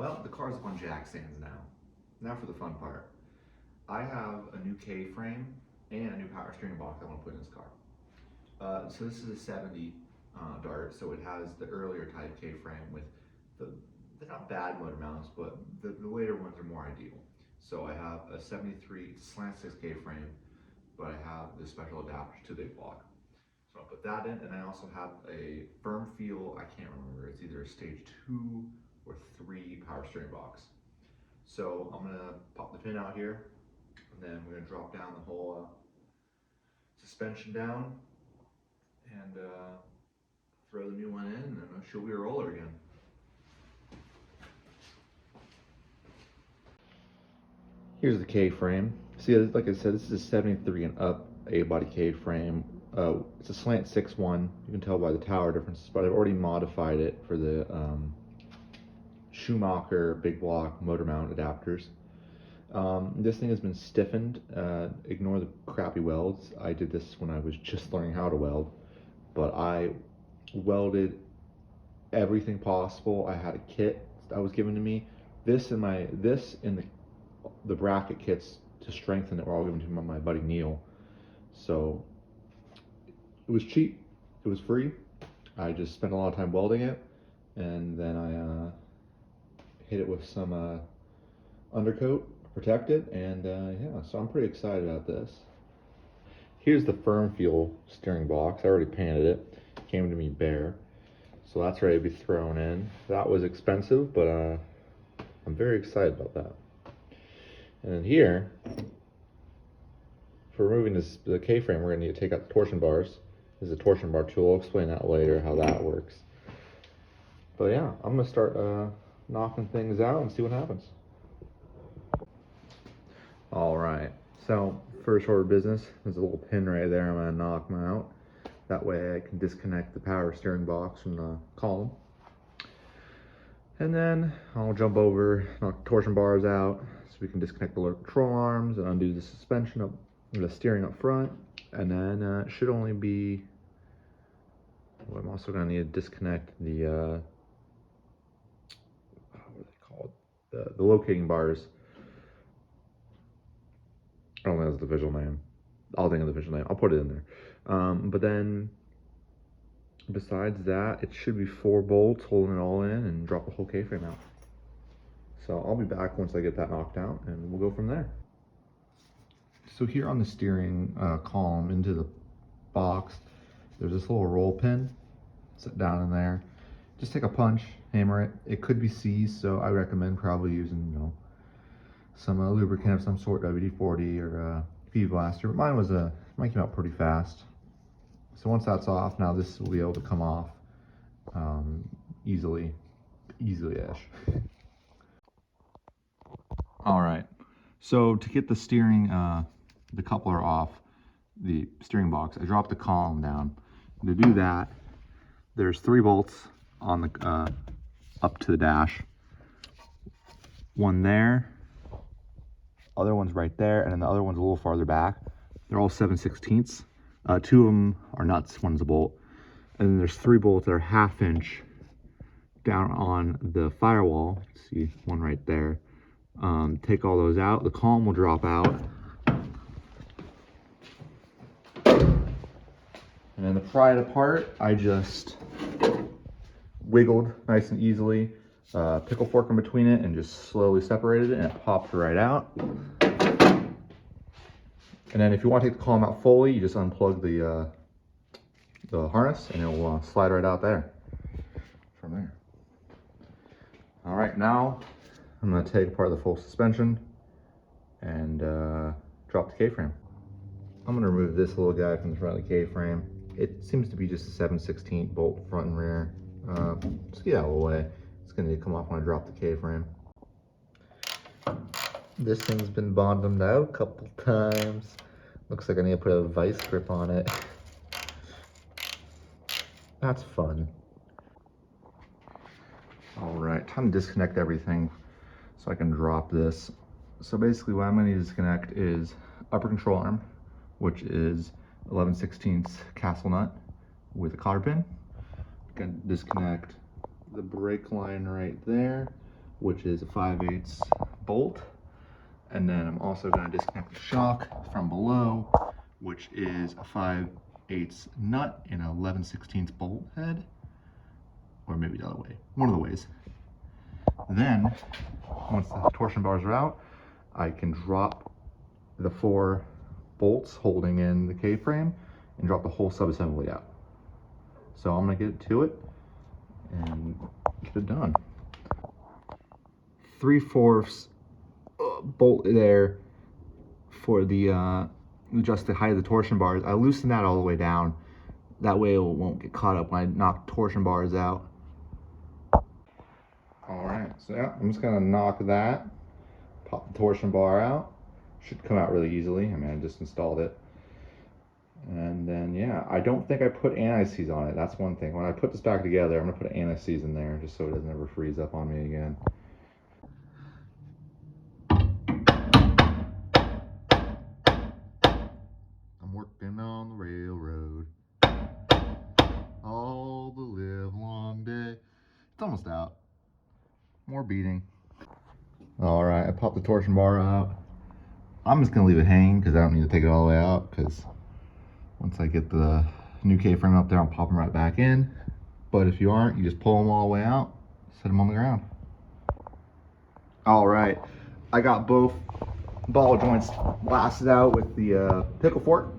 Well, the car's up on jack stands now. Now for the fun part. I have a new K-frame and a new power steering box I want to put in this car. So this is a 70 Dart, so it has the earlier type K-frame with they're not bad motor mounts, but the later ones are more ideal. So I have a 73 slant 6 K-frame, but I have the special adapter to the big block. So I'll put that in, and I also have a firm feel, I can't remember, it's either a stage 2 or 3 power steering box. So I'm gonna pop the pin out here, and then we're gonna drop down the whole suspension down, and throw the new one in, and then she'll be a roller again. Here's the K-frame. See, like I said, this is a 73 and up A-body K-frame. It's a slant 6-1. You can tell by the tower differences, but I've already modified it for the Schumacher big block motor mount adapters. This thing has been stiffened. Ignore the crappy welds. I did this when I was just learning how to weld, but I welded everything possible. I had a kit that was given to me. This and the bracket kits to strengthen it were all given to my buddy Neil. So it was cheap, it was free. I just spent a lot of time welding it, and then I hit it with some undercoat to protect it, and yeah, so I'm pretty excited about this. Here's the firm feel steering box. I already painted it. It came to me bare, so that's ready to be thrown in. That was expensive, but I'm very excited about that. And then here, for removing the K-frame, we're gonna need to take out the torsion bars. This is a torsion bar tool. I'll explain that later, how that works. But yeah, I'm gonna start knocking things out and see what happens. All right, so first order of business, there's a little pin right there. I'm gonna knock them out. That way I can disconnect the power steering box from the column. And then I'll jump over, knock the torsion bars out so we can disconnect the control arms and undo the suspension up, the steering up front. And then it should only be, well, I'm also gonna need to disconnect the, what are they called? The locating bars. I don't know that's the visual name. I'll think of the visual name. I'll put it in there. But then besides that, it should be 4 bolts holding it all in and drop the whole K-frame out. So I'll be back once I get that knocked out, and we'll go from there. So here on the steering column into the box, there's this little roll pin set down in there. Just take a punch, hammer it. It could be seized, so I recommend probably using, you know, some lubricant of some sort, WD-40 or PV Blaster. But mine came out pretty fast. So once that's off, now this will be able to come off easily-ish. All right, so to get the steering, the coupler off the steering box, I dropped the column down. To do that, there's 3 bolts on the up to the dash. One there, other one's right there, and then the other one's a little farther back. They're all 7/16. 2 of them are nuts, one's a bolt. And then there's 3 bolts that are 1/2 inch down on the firewall. See one right there. Take all those out, the column will drop out. And then to pry it apart, I just wiggled nice and easily, pickle fork in between it, and just slowly separated it, and it popped right out. And then if you want to take the column out fully, you just unplug the harness, and it will slide right out there from there. All right, now I'm going to take apart the full suspension and drop the K-frame. I'm going to remove this little guy from the front of the K-frame. It seems to be just a 7/16 bolt front and rear. Just get out of the way. It's going to come off when I drop the K-frame. This thing's been bottomed out a couple times. Looks like I need to put a vice grip on it. That's fun. All right, time to disconnect everything so I can drop this. So basically what I'm going to disconnect is upper control arm, which is 11/16 castle nut with a cotter pin. Going to disconnect the brake line right there which is a 5/8 bolt. And then I'm also going to disconnect the shock from below, which is a 5/8 nut in a 11/16 bolt head, or maybe the other way, one of the ways. Then, once the torsion bars are out, I can drop the 4 bolts holding in the K-frame and drop the whole subassembly out. So I'm going to get to it and get it done. 3/4 bolt there for the adjust the height of the torsion bars. I loosen that all the way down. That way it won't get caught up when I knock torsion bars out. All right, so yeah, I'm just gonna knock that, pop the torsion bar out. Should come out really easily. I mean, I just installed it. And then, yeah, I don't think I put anti-seize on it. That's one thing. When I put this back together, I'm gonna put anti-seize in there just so it doesn't ever freeze up on me again. I'm working on the railroad all the live long day. It's almost out. More beating. All right, I popped the torsion bar out. I'm just gonna leave it hanging because I don't need to take it all the way out, because once I get the new K-frame up there, I'll pop them right back in. But if you aren't, you just pull them all the way out, set them on the ground. All right, I got both ball joints blasted out with the pickle fork.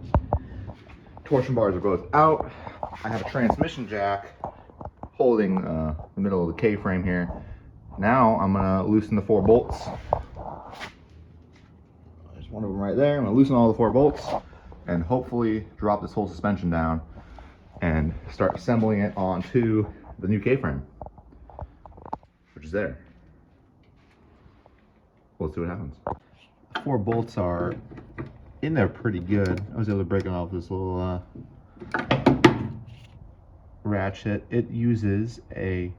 Torsion bars are both out. I have a transmission jack holding the middle of the K-frame here. Now I'm gonna loosen the 4 bolts. There's one of them right there. I'm gonna loosen all the 4 bolts and hopefully drop this whole suspension down and start assembling it onto the new K-frame, which is there. Let's see what happens. The 4 bolts are in there pretty good. I was able to break it off this little ratchet. It uses a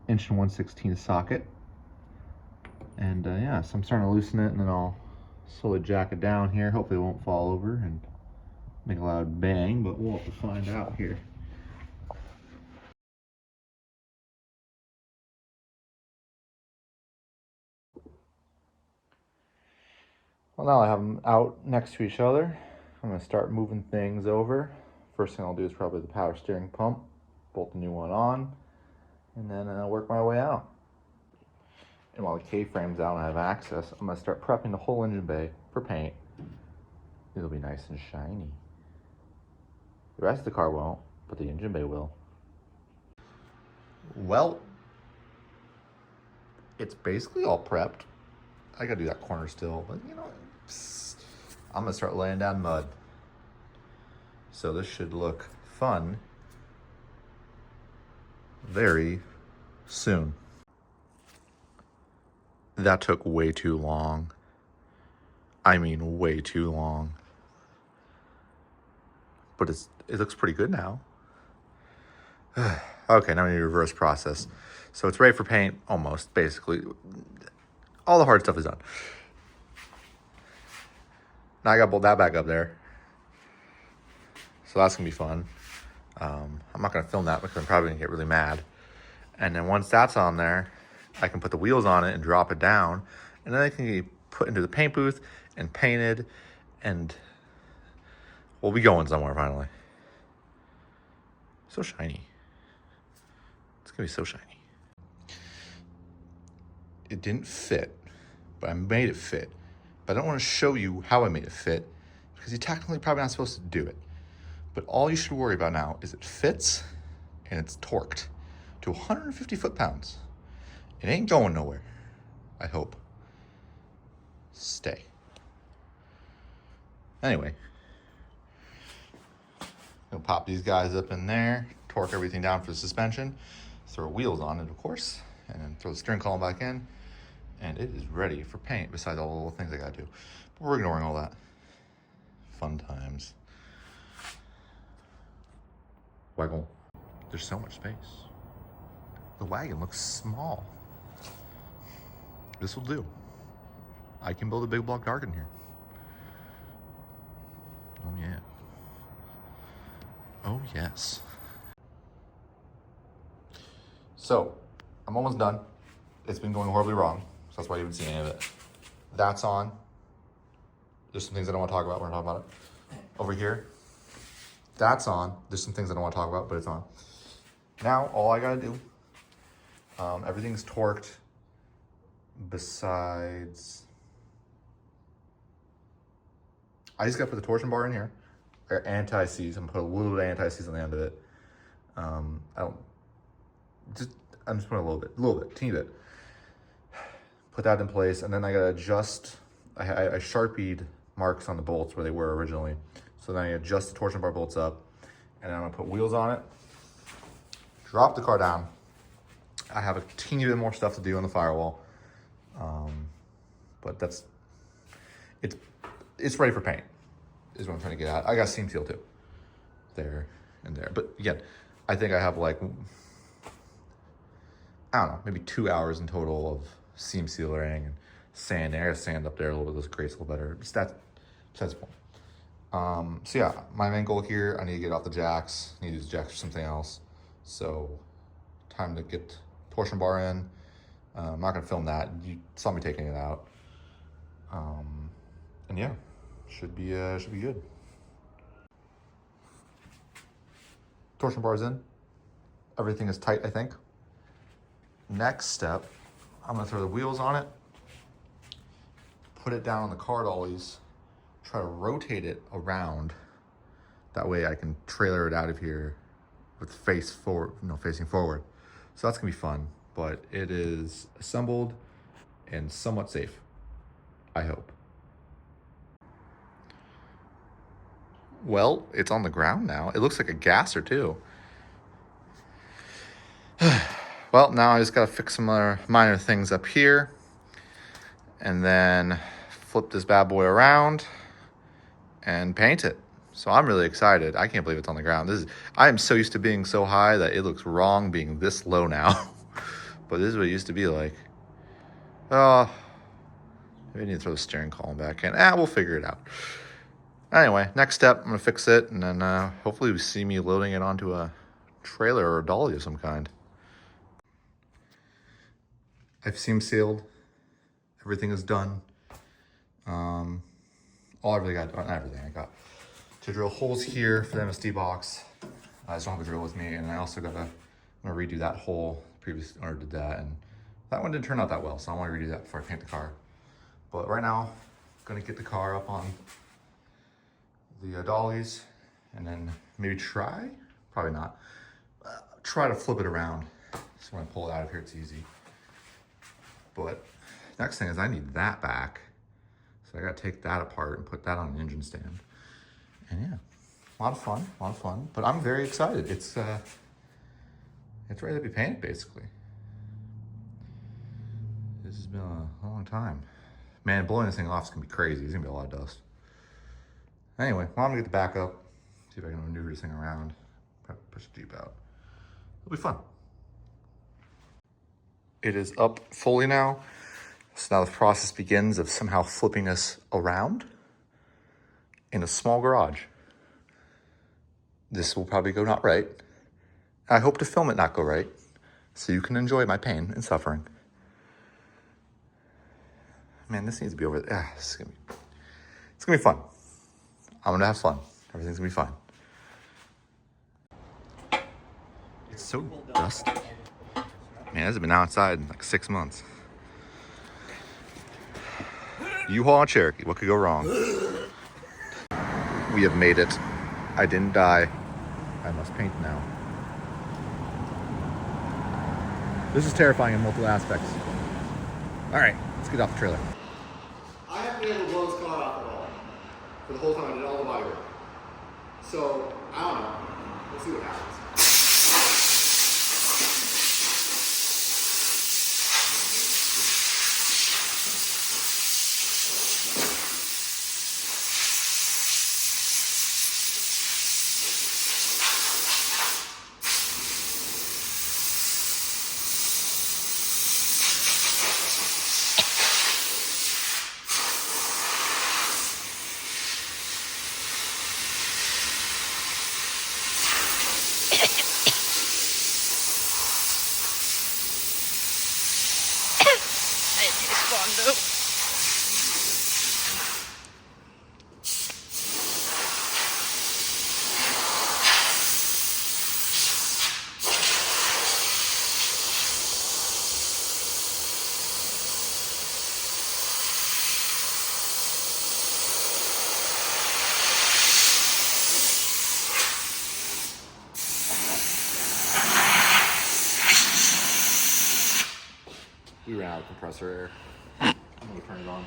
1/1/16 socket, and yeah, so I'm starting to loosen it, and then I'll slowly jack it down here. Hopefully it won't fall over and make a loud bang, but we'll have to find out here. Well, now I have them out next to each other. I'm going to start moving things over. First thing I'll do is probably the power steering pump, bolt the new one on, and then I'll work my way out. And while the K-frame's out and I have access, I'm going to start prepping the whole engine bay for paint. It'll be nice and shiny. The rest of the car won't, but the engine bay will. Well, it's basically all prepped. I gotta do that corner still, but you know, I'm gonna start laying down mud. So this should look fun very soon. That took way too long. I mean, way too long. But it looks pretty good now. Okay, now we need to reverse process. So it's ready for paint, almost, basically. All the hard stuff is done. Now I gotta bolt that back up there. So that's gonna be fun. I'm not gonna film that because I'm probably gonna get really mad. And then once that's on there, I can put the wheels on it and drop it down. And then it can be put into the paint booth and painted, and we'll be going somewhere finally. So shiny. It's gonna be so shiny. It didn't fit, but I made it fit. But I don't want to show you how I made it fit because you're technically probably not supposed to do it. But all you should worry about now is it fits and it's torqued to 150 foot-pounds. It ain't going nowhere, I hope. Stay. Anyway, I'll pop these guys up in there, torque everything down for the suspension, throw wheels on it, of course, and then throw the steering column back in, and it is ready for paint, besides all the little things I gotta do. But we're ignoring all that. Fun times. Waggle. There's so much space. The wagon looks small. This will do. I can build a big block garden here. Oh yeah. Oh yes. So, I'm almost done. it's been going horribly wrong. So that's why you haven't seen any of it. That's on. There's some things I don't want to talk about. We're not talking about it. Over here, that's on. There's some things I don't want to talk about, but it's on. Now, all I got to do, everything's torqued besides, I just got to put the torsion bar in here. I got anti-seize. I'm going to put a little bit of anti-seize on the end of it. I'm just putting a little bit, teeny bit. Put that in place, and then I got to adjust. I Sharpied marks on the bolts where they were originally. So then I adjust the torsion bar bolts up, and then I'm gonna put wheels on it, drop the car down. I have a teeny bit more stuff to do on the firewall, but it's ready for paint, is what I'm trying to get at. I got seam seal too, there and there. But again, I think I have like, I don't know, maybe 2 hours in total of seam sealing and sanding. I got sand up there a little bit, this grates a little better. Just that's the point. So yeah, my main goal here, I need to get off the jacks. I need to use the jacks for something else. So time to get torsion bar in. I'm not gonna film that. You saw me taking it out. And yeah, should be good. Torsion bar's in. Everything is tight, I think. Next step, I'm gonna throw the wheels on it, put it down on the car dollies, try to rotate it around. That way I can trailer it out of here with facing forward. So that's gonna be fun, but it is assembled and somewhat safe, I hope. Well, it's on the ground now. It looks like a gasser too. Well, now I just gotta fix some minor things up here and then flip this bad boy around and paint it. So I'm really excited. I can't believe it's on the ground. I am so used to being so high that it looks wrong being this low now. But this is what it used to be like. Oh, maybe I need to throw the steering column back in. We'll figure it out. Anyway, next step, I'm gonna fix it, and then hopefully we see me loading it onto a trailer or a dolly of some kind. I've seam sealed. Everything is done. All I really got, not everything, I got to drill holes here for the MSD box. I just don't have a drill with me, and I also I'm gonna redo that hole. Previous owner did that, and that one didn't turn out that well, so I want to redo that before I paint the car. But right now, I'm gonna get the car up on the dollies, and then maybe probably not, try to flip it around. So when I pull it out of here, it's easy. But next thing is I need that back. So I gotta take that apart and put that on an engine stand. And yeah, a lot of fun. But I'm very excited. It's ready to be painted, basically. This has been a long time. Man, blowing this thing off is gonna be crazy. There's gonna be a lot of dust. Anyway, well, I'm gonna get the back up, see if I can maneuver this thing around, push the Jeep out. It'll be fun. It is up fully now. So now the process begins of somehow flipping us around in a small garage. This will probably go not right. I hope to film it not go right, so you can enjoy my pain and suffering. Man, this needs to be over there. It's gonna be fun. I'm gonna have fun. Everything's gonna be fine. It's so dusty. Man, it hasn't been outside in like 6 months. U-Haul and Cherokee, what could go wrong? We have made it. I didn't die. I must paint now. This is terrifying in multiple aspects. All right, let's get off the trailer. I haven't been able to blow this car off at all. For the whole time I did all the body work. So, I don't know. We'll see what happens. ran out of compressor air. I'm gonna turn it on.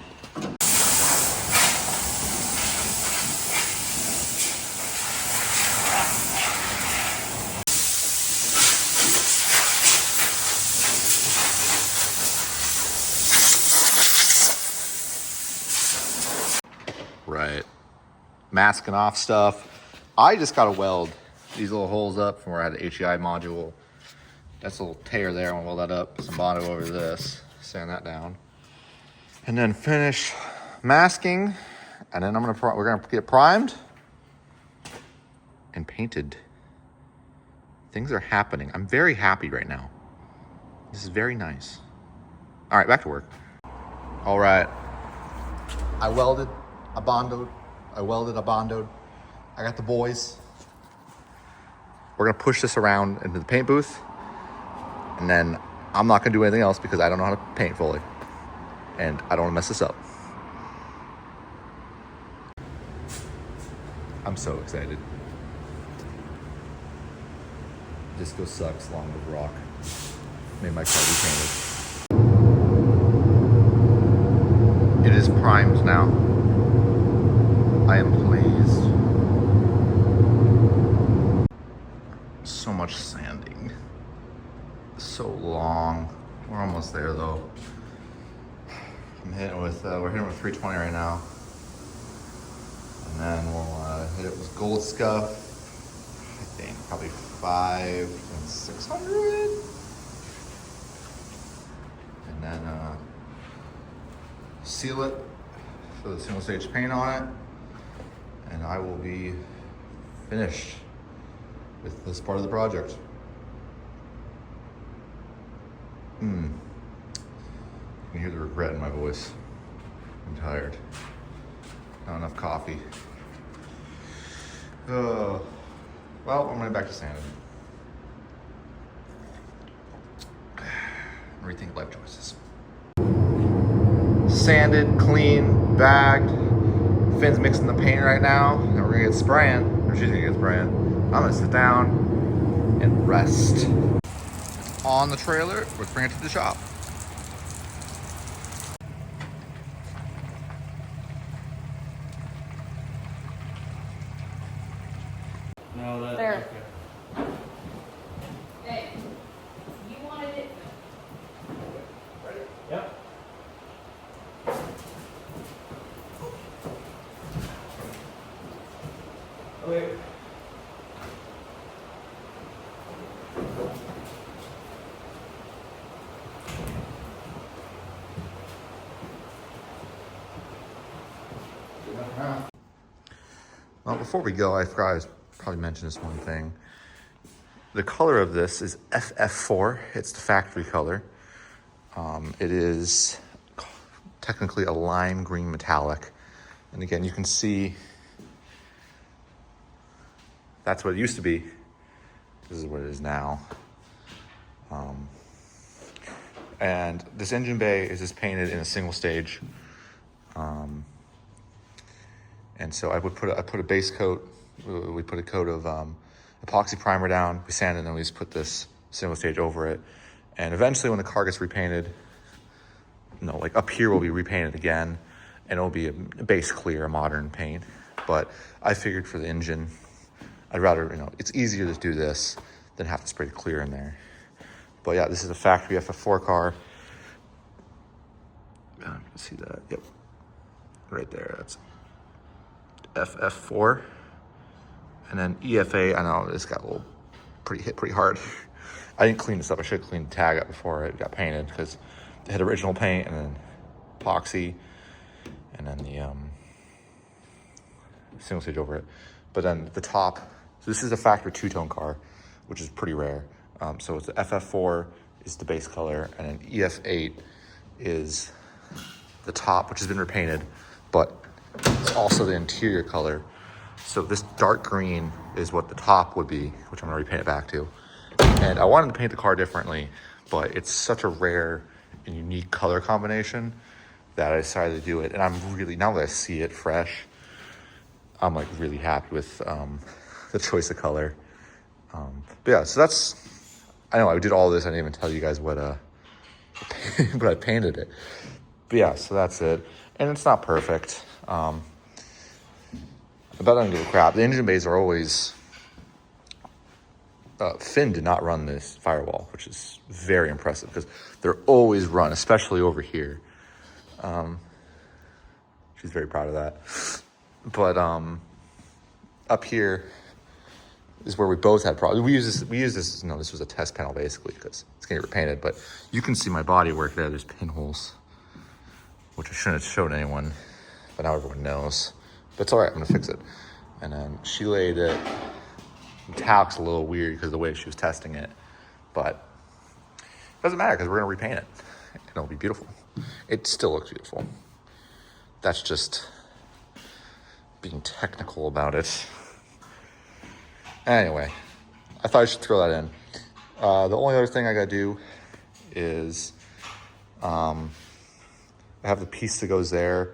Right. Masking off stuff. I just got to weld these little holes up from where I had the HEI module. That's a little tear there. I'm gonna weld that up. Some Bondo over this. Sand that down. And then finish masking. And then we're gonna get primed and painted. Things are happening. I'm very happy right now. This is very nice. All right, back to work. All right. I welded, I bondoed, I got the boys. We're gonna push this around into the paint booth, and then I'm not gonna do anything else because I don't know how to paint fully, and I don't wanna mess this up. I'm so excited. Disco sucks, long with rock. Made my car be painted. It is primed now. I am pleased. So much sanding. So long. We're almost there though. We're hitting with 320 right now. And then we'll hit it with gold scuff. I think probably 5 and 600. And then seal it for the single stage paint on it. And I will be finished with this part of the project. You can hear the regret in my voice. I'm tired. Not enough coffee. Well, I'm going back to sanding. Rethink life choices. Sanded, clean, bagged. Finn's mixing the paint right now. And we're gonna get spraying. Or she's gonna get spraying. I'm gonna sit down and rest. On the trailer, let's bring it to the shop. No, that. There. Okay. Hey, you wanted it. Ready? Yep. Okay. Well, before we go, I forgot I probably mentioned this one thing. The color of this is FF4. It's the factory color. It is technically a lime green metallic. And again, you can see that's what it used to be. This is what it is now. And this engine bay is just painted in a single stage. And so I put a base coat. We put a coat of epoxy primer down. We sand it, and then we just put this single stage over it. And eventually, when the car gets repainted, like up here will be repainted again, and it'll be a base clear, a modern paint. But I figured for the engine, I'd rather, it's easier to do this than have to spray the clear in there. But yeah, this is a factory FF4 car. You can see that, yep. Right there, that's FF4. And then EFA, I know this got a little hit pretty hard. I didn't clean this up. I should have cleaned the tag up before it got painted because it had original paint and then epoxy and then the single stage over it. But then the top, so this is a factory two-tone car, which is pretty rare. So it's the FF4 is the base color, and then EF8 is the top, which has been repainted, but it's also the interior color. So this dark green is what the top would be, which I'm gonna repaint it back to. And I wanted to paint the car differently, but it's such a rare and unique color combination that I decided to do it. And I'm really, now that I see it fresh, I'm like really happy with the choice of color. But yeah, so that's, I know I did all this. I didn't even tell you guys what but I painted it. But yeah, so that's it. And it's not perfect. I bet I don't give a crap. The engine bays are always... Finn did not run this firewall, which is very impressive because they're always run, especially over here. She's very proud of that. But up here is where we both had problems. We use this, you know, this was a test panel basically because it's gonna get repainted, but you can see my body work there. There's pinholes, which I shouldn't have showed anyone, but now everyone knows. But it's all right, I'm gonna fix it. And then she laid it. Metallic's a little weird because of the way she was testing it, but it doesn't matter because we're gonna repaint it and it'll be beautiful. It still looks beautiful. That's just being technical about it. Anyway, I thought I should throw that in. The only other thing I gotta do is I have the piece that goes there,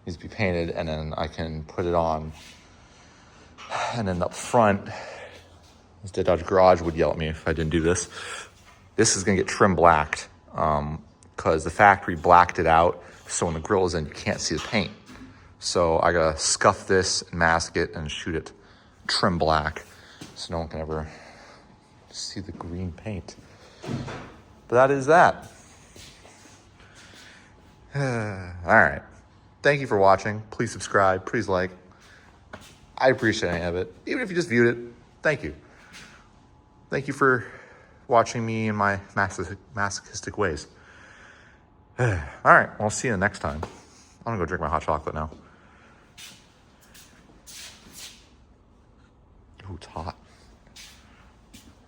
needs to be painted, and then I can put it on. And then up front, the Dodge Garage would yell at me if I didn't do this. This is gonna get trim blacked because the factory blacked it out, so when the grill is in, you can't see the paint. So I gotta scuff this and mask it and shoot it trim black so no one can ever see the green paint. But that is that. All right. Thank you for watching. Please subscribe. Please like. I appreciate any of it. Even if you just viewed it, thank you. Thank you for watching me in my masochistic ways. All right, well, I'll see you next time. I'm gonna go drink my hot chocolate now. Ooh, it's hot.